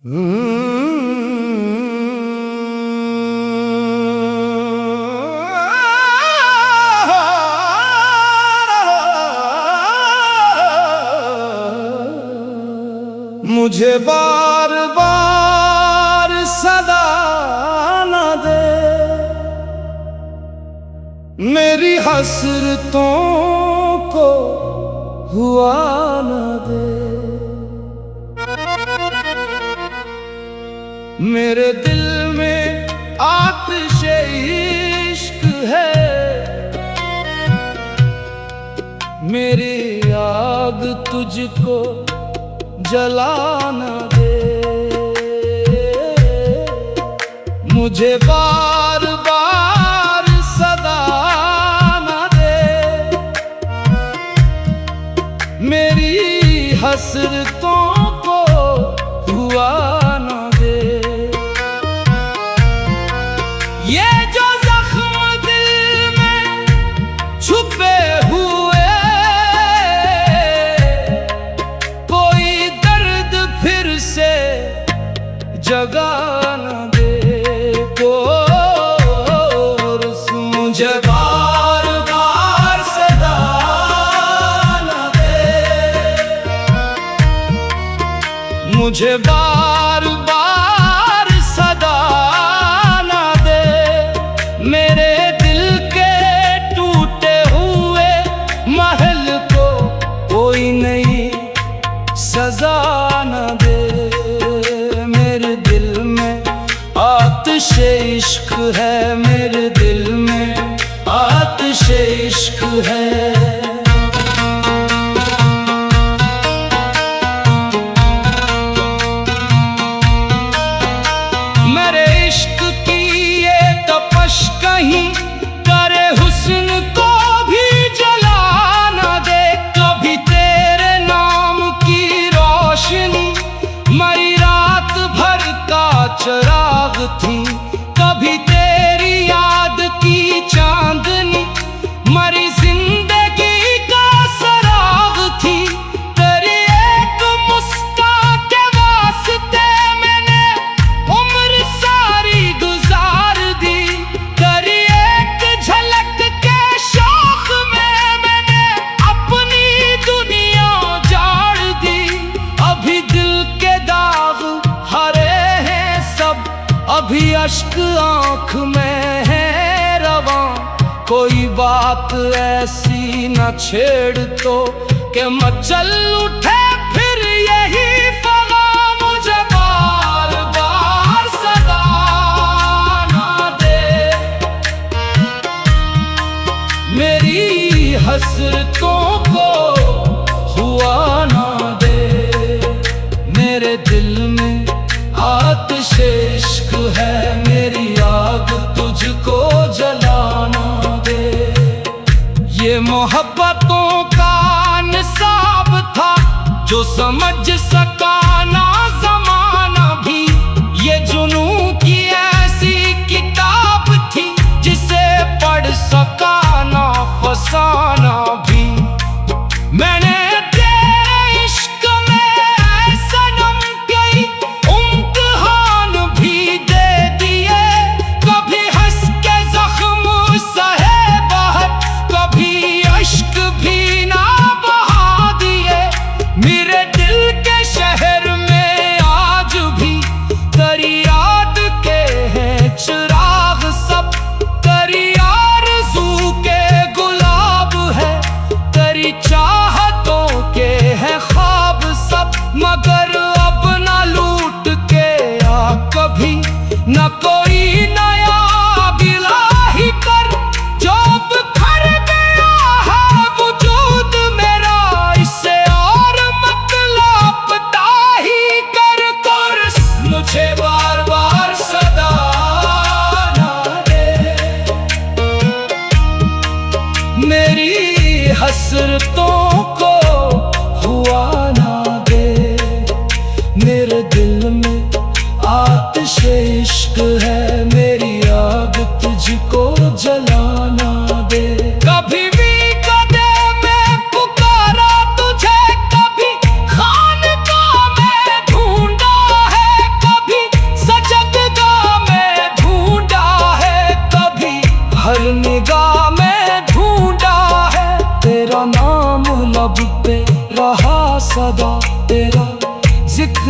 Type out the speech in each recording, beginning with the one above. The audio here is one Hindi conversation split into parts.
मुझे बार बार सदा न दे, मेरी हसरतों को हुआ न दे। मेरे दिल में आतिशे इश्क है, मेरी आग तुझको जला न दे। मुझे बार बार सदा न दे, मेरी हसरतों को हुआ न दे। ये जो जख्म दिल में छुपे हुए, कोई दर्द फिर से जगा न दे। मुझे बार बार सदा न दे, मुझे बार बार सदा न दे। मेरे दिल के टूटे हुए महल को कोई नई सजा न दे। मेरे दिल में आतिशे इश्क है, मेरे दिल में आतिशे इश्क है। मेरे इश्क की ये तपश कहीं करे हुस्न को भी जला न दे। कभी तेरे नाम की रोशनी मरी रात भर का चिराग थी, कभी तेरी याद की चांदनी मरी जिंदगी का सराग थी। तेरी एक मुस्कान के वास्ते मैंने उम्र सारी गुजार दी। तेरी एक झलक के शौक में मैंने अपनी दुनिया जाड़ दी। अभी दिल के दाग हरे हैं सब, अभी अश्क आंख में है रवां। कोई बात ऐसी न छेड़ तो कि मचल उठे फिर यही फगा। मुझे बार बार सदा न दे, मेरी हसरतों को हुआ न दे। मेरे दिल में आतिशे इश्क है, मेरी आग तुझको जलाना दे। ये मोहब्बतों का निसाब था जो समझ सका ना ज़माना भी। ये जुनूं की ऐसी किताब थी जिसे पढ़ सका ना फसाना भी। मैंने चाहतों के हैं ख्वाब सब, मगर अब न लूट के आ कभी। न कोई नया गिला ही कर, जो बिखर गया है वजूद मेरा, इससे और मतलब ही कर। मुझे बार बार सदा न दे, मेरी हसरतों को हुआ ना दे। मेरे दिल में आतिशे इश्क है, मेरी आग तुझको जलाना दे। कभी भी कदे में पुकारा तुझे, कभी खानका में ढूंढा है,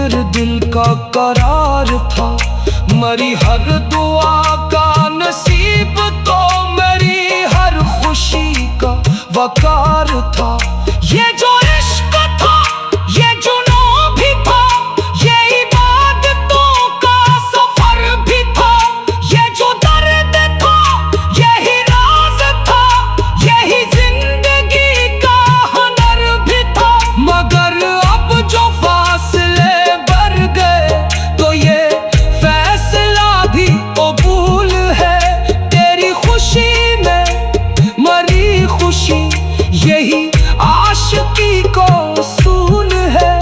फिक्र दिल का करार था, मरी हर दुआ का नसीब तो मेरी हर खुशी का वकार था। ये जो इश्क था, ये जुनून भी था, ये इबादतों का सफर भी था। ये जो दर्द था, यही राज था, यही जिंदगी का हुनर भी था। मगर अब जो फासले बढ़ गए तो ये फैसला भी कबूल है। तेरी खुशी में मरी खुशी, यही आशिकी को उसूल है।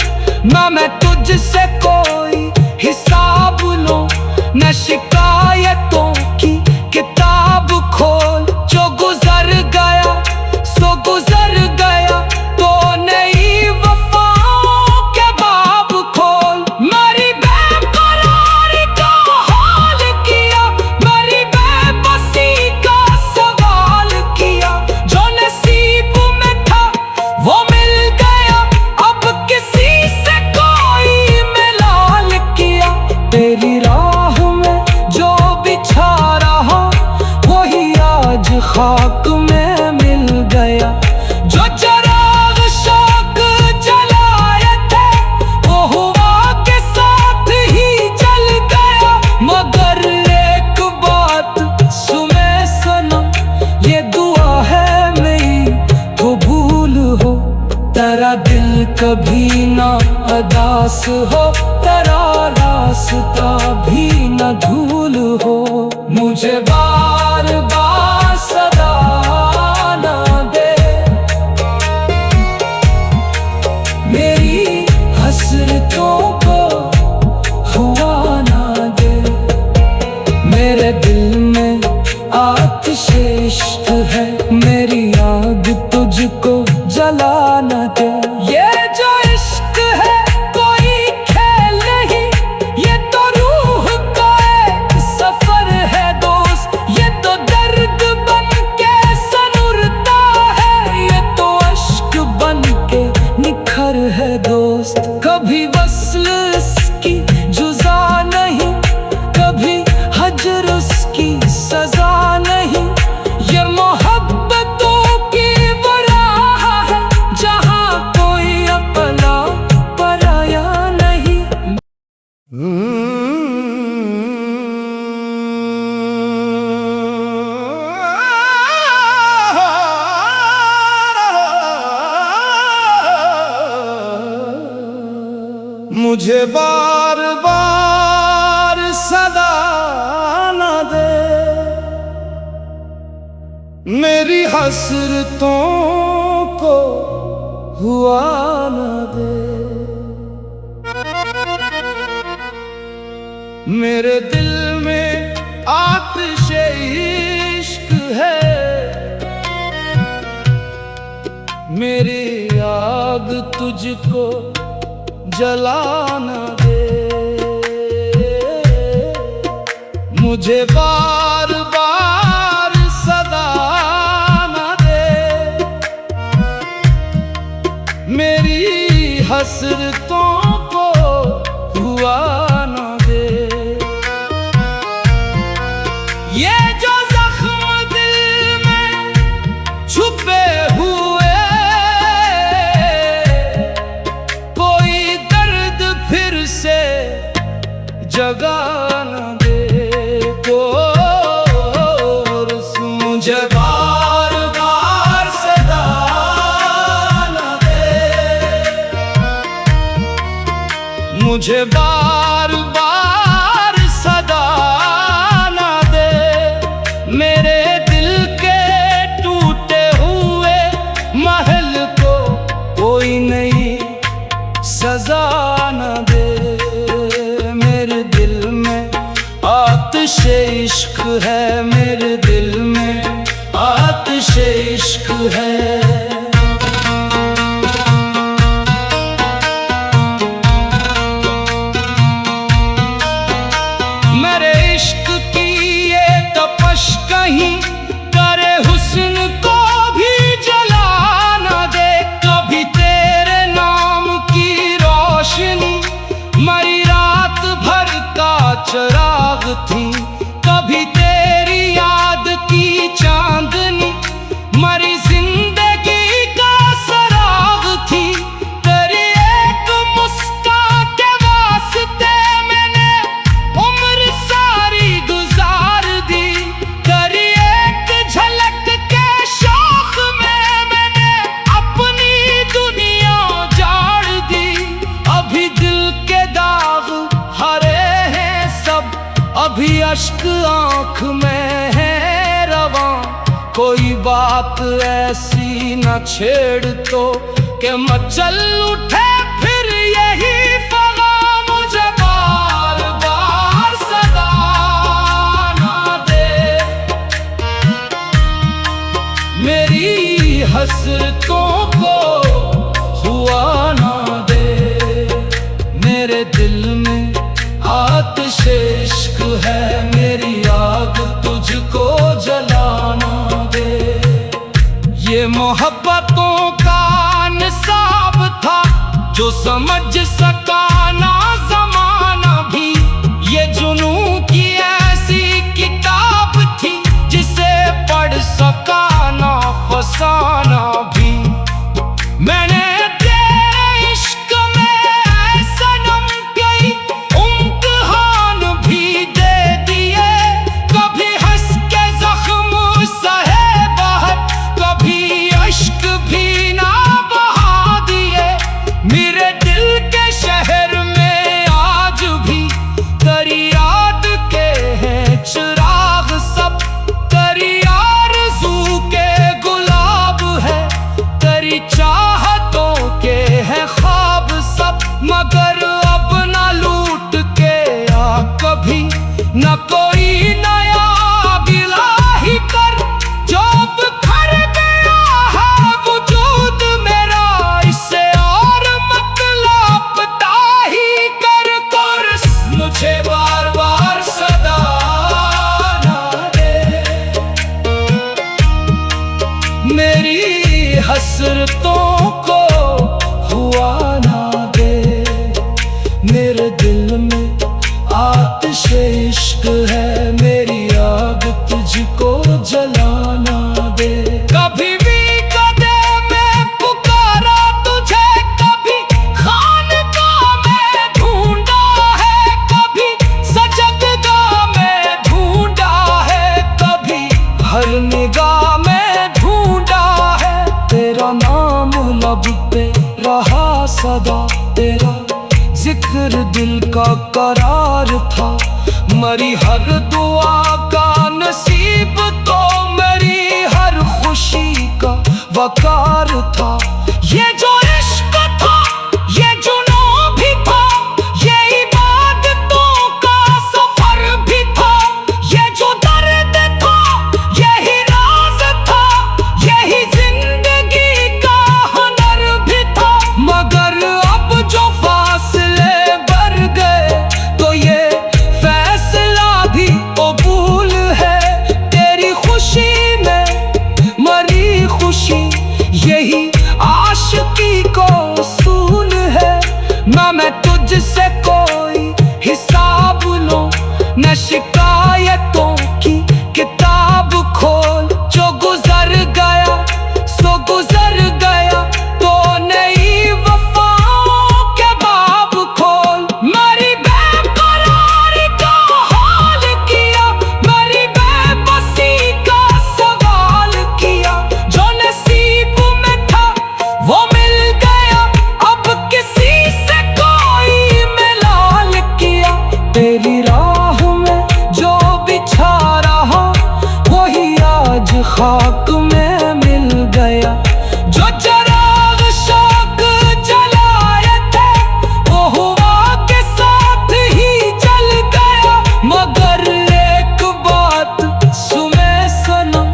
ना मैं तुझसे कोई हिसाब लूं, न शिकायतों की किताब खोल। जो गुजर गया सो गुजर गया, तो नई वफाओं के बाब खोल। मेरी बेकरारी का हाल किया, मेरी बेबसी का सवाल किया। जो नसीब में था वो मिल गया, अब किसी से कोई मिलाल किया। तेरी राह में जो बिछा रहा, वही आज खाक में मिल गया। जो चिराग शौक जलाए थे, वो हवा के साथ ही जल गया। मगर एक बात सुने सनम, ये दुआ है मेरी तो भूल हो। तेरा दिल कभी ना अदास हो, तेरा रास्ता भी न धूल हो। मुझे बार बार सदा ना दे, मेरी हसरतों को हुआ ना दे। मेरे दिल में आतिश इश्क है, मेरी आग तुझको जला न दे। ये जो इश्क है कोई खेल नहीं, ये तो रूह का एक सफर है दोस्त। ये तो दर्द बन के सनुरता है, ये तो अश्क बन के निखर है दोस्त। कभी वस्ल इसकी जुजा नहीं, कभी हजर उसकी सजा नहीं। ये मोहब्बतों की वो राह है, जहाँ कोई अपना पराया नहीं। मुझे बार बार सदा ना दे, मेरी हसरतों को हुआ ना दे। मेरे दिल में आतिश इश्क है, मेरी आग तुझको जला न दे। मुझे बार बार सदा न दे, मेरी हसरतों को हुआ न दे। ये जो जख्म दिल में छुपे हुए, कोई दर्द फिर से जगा न दे। मुझे बार बार सदा न दे, मुझे बार बार सदा न दे। मेरे दिल के टूटे हुए महल को कोई नई सजा न दे। मेरे दिल में आतिश इश्क है, मेरे दिल में आतिश इश्क है। मेरे इश्क की ये तपश कहीं करे हुस्न को भी जला न दे। कभी तेरे नाम की रोशनी चिराग थी, कभी तेरी याद की चांदनी मरी जिंदगी का सराग थी। तेरी एक मुस्कान के वास्ते मैंने उम्र सारी गुजार दी। तेरी एक झलक के शौक में मैंने अपनी दुनिया जाड़ दी। अभी दिल के दाग हरे हैं सब, अभी अश्क आंख में है रवां। कोई बात ऐसी न छेड़ तो कि मचल उठे फिर यही फगा। मुझे बार बार सदा ना दे, मेरी हसरतों को हुआ ना दे। मेरे दिल में आतिश इश्क है, मेरी आग तुझको जलाना दे। ये मोहब्बतों का निसाब था जो समझ सका ना ज़माना भी। ये जुनून की ऐसी किताब थी जिसे पढ़ सका ना फसाना भी। मैंने तेरे इश्क में सनम कई इम्तिहान भी दे दिए। कभी हंस के जख्म सहे बहुत, कभी अश्क भी ना बहा दिए। मेरे दिल के शहर में आज भी तेरी याद के हैं चिराग सब। तेरी आरज़ू के गुलाब है, तेरी चाहतों के हैं ख्वाब सब। मगर अब ना लूट के आ कभी, न कोई नया गिला ही कर। जो बिखर गया है वजूद मेरा, इससे और मतलब पता ही कर। मुझे बार बार सदा ना दे, मेरी हसरतों को हुआ ना दे। मेरे दिल में आतिश इश्क है, मेरी आग तुझको जलाना दे। कभी भी कदे में पुकारा तुझे, कभी खानकाह में ढूंढा है, कभी सजदगाह में ढूंढा है, कभी हर निगाह में ढूंढा है। तेरा नाम लब पे रहा सदा, तेरा जिक्र दिल का करार था। मरी हर दुआ का नसीब तो मेरी हर खुशी का वकार था। ये जो इश्क था, ये जुनून भी था, ये इबादतों का सफर भी था। ये जो दर्द था, यही राज था, यही जिंदगी का हुनर भी था। मगर अब जो फासले बढ़ गए तो ये फैसला भी कबूल है। तेरी खुशी में मरी खुशी, यही आशिकी को उसूल है। ना मैं तुझसे कोई हिसाब लूं, न शिकायतों की किताब खोल। जो गुजर गया सो गुजर गया, तो नई वफाओं के बाब खोल। मेरी बेकरारी का हाल किया, मेरी बेबसी का सवाल किया। जो नसीब में था वो मिल गया, अब किसी से कोई मिलाल किया। तेरी राह में जो बिछा रहा, वही आज खाक में मिल गया। जो चिराग शौक जलाए थे, वो हुआ के साथ ही जल गया। मगर एक बात सुने सनम,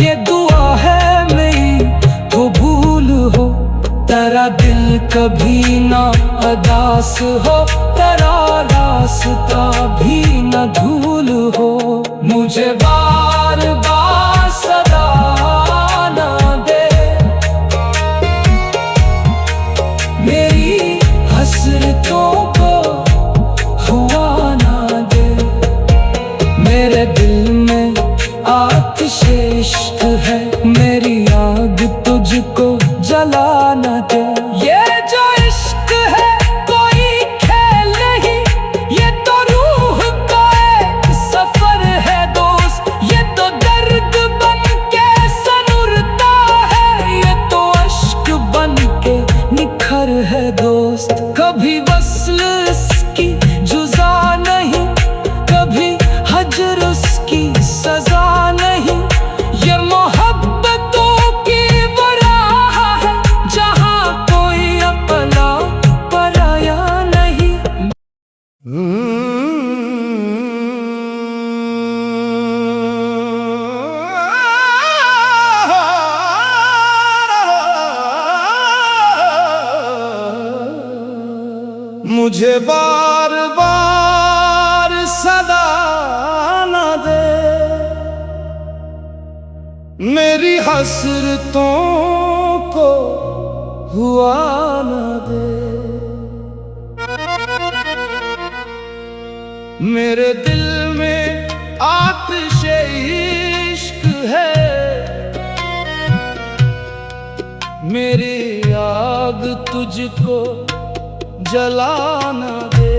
ये दुआ है मेरी तो भूल हो। तेरा दिल कभी ना अदास हो, तेरा रास्ता भी न धूल हो। मुझे बार बार सदा ना दे, मेरी हसरतों को हुआ ना दे। मुझे बार बार सदा न दे, मेरी हसरतों को हुआ न दे। मेरे दिल में आतिशे इश्क है, मेरी आग तुझको जला न दे।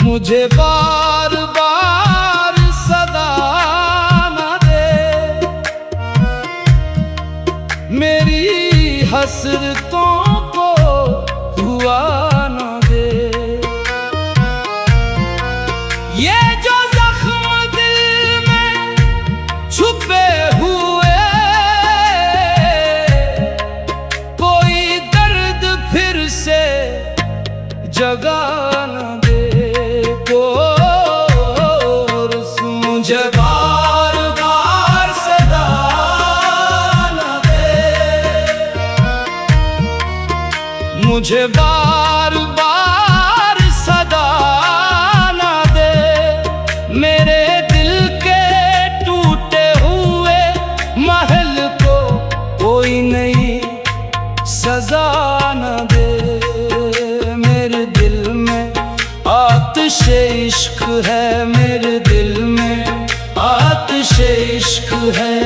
मुझे बार बार सदा न दे, मेरी हसरतों को हुआ न दे। ये जो जख्म दिल में छुपे हुए, कोई दर्द फिर से जगा न दे। मुझे बार बार सदा न दे, मुझे बार बार सदा न दे। मेरे दिल के टूटे हुए महल को कोई नई सजा न दे। मेरे दिल में आतिशे इश्क है, मेरे दिल में आतिशे इश्क है।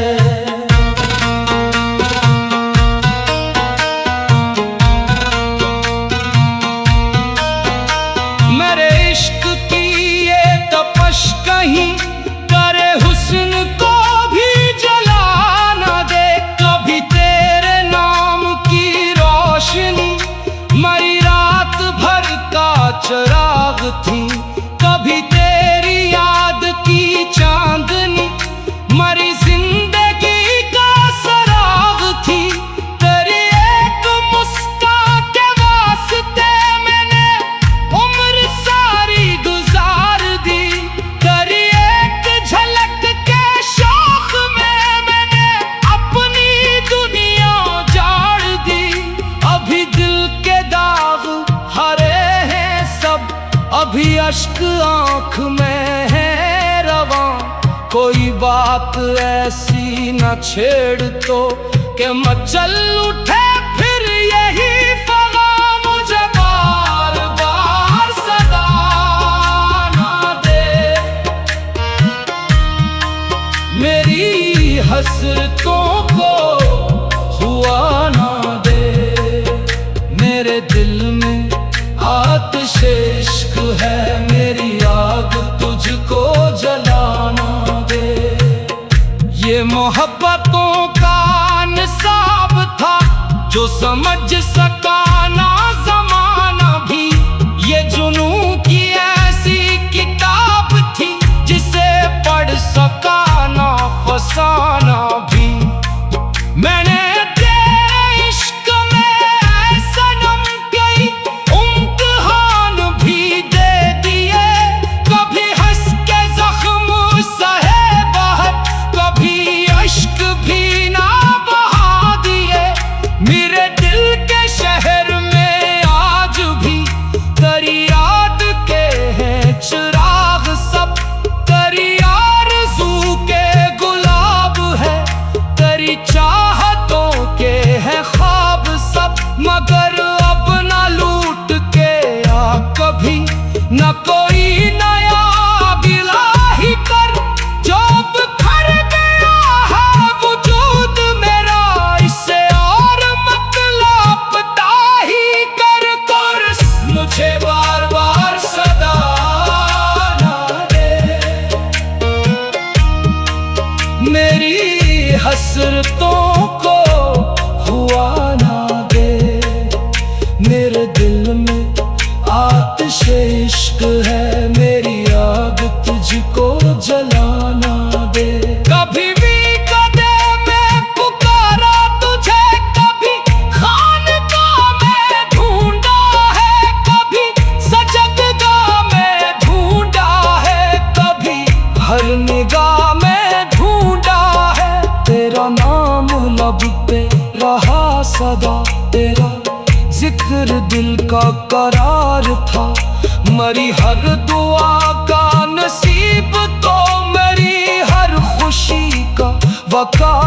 मेरे इश्क की ये तपश कहीं करे हुस्न को भी जला न दे। कभी तेरे नाम की रोशनी मई रात भर का चिराग थी, कभी तेरी याद की चांदनी मरी जिंदगी का सराग थी। तेरी एक मुस्कान के वास्ते मैंने उम्र सारी गुजार दी, तेरी एक झलक के शौक में मैंने अपनी दुनिया जाड़ दी। अभी दिल के दाग हरे हैं सब, अभी अश्क आँख में है रवां। कोई बात ऐसी न छेड़ तो कि मचल उठे फिर यही फगा। मुझे बार बार सदा न दे, मेरी हसरतों को हुआ न दे। मेरे दिल में आतिशे इश्क है, मेरी आग तुझको जलाना दे। ये मोहब्बतों का निसाब था जो समझ सका ना ज़माना भी, ये जुनून की ऐसी किताब थी जिसे पढ़ सका ना फसाना भी। मैंने चाहतों के हैं ख्वाब सब, मगर अब न लूट के आ कभी। न कोई नया गिला ही कर, जो बिखर गया है वजूद मेरा, इससे और मतलब पता ही कर। मुझे बार बार सदा न दे, मेरी हसरतों को हुआ ना दे। मेरे दिल में आतिशे इश्क है, मेरी आग तुझको जलाना दे। कभी भी कदे में पुकारा तुझे, कभी खानकाह में ढूंढा है, कभी सजदगाह में ढूंढा है, कभी हर निगाह में ढूंढा है। तेरा नाम लब पे रहा सदा, तेरा जिक्र दिल का करार था। मरी हर दुआ का नसीब तो मेरी हर खुशी का वकार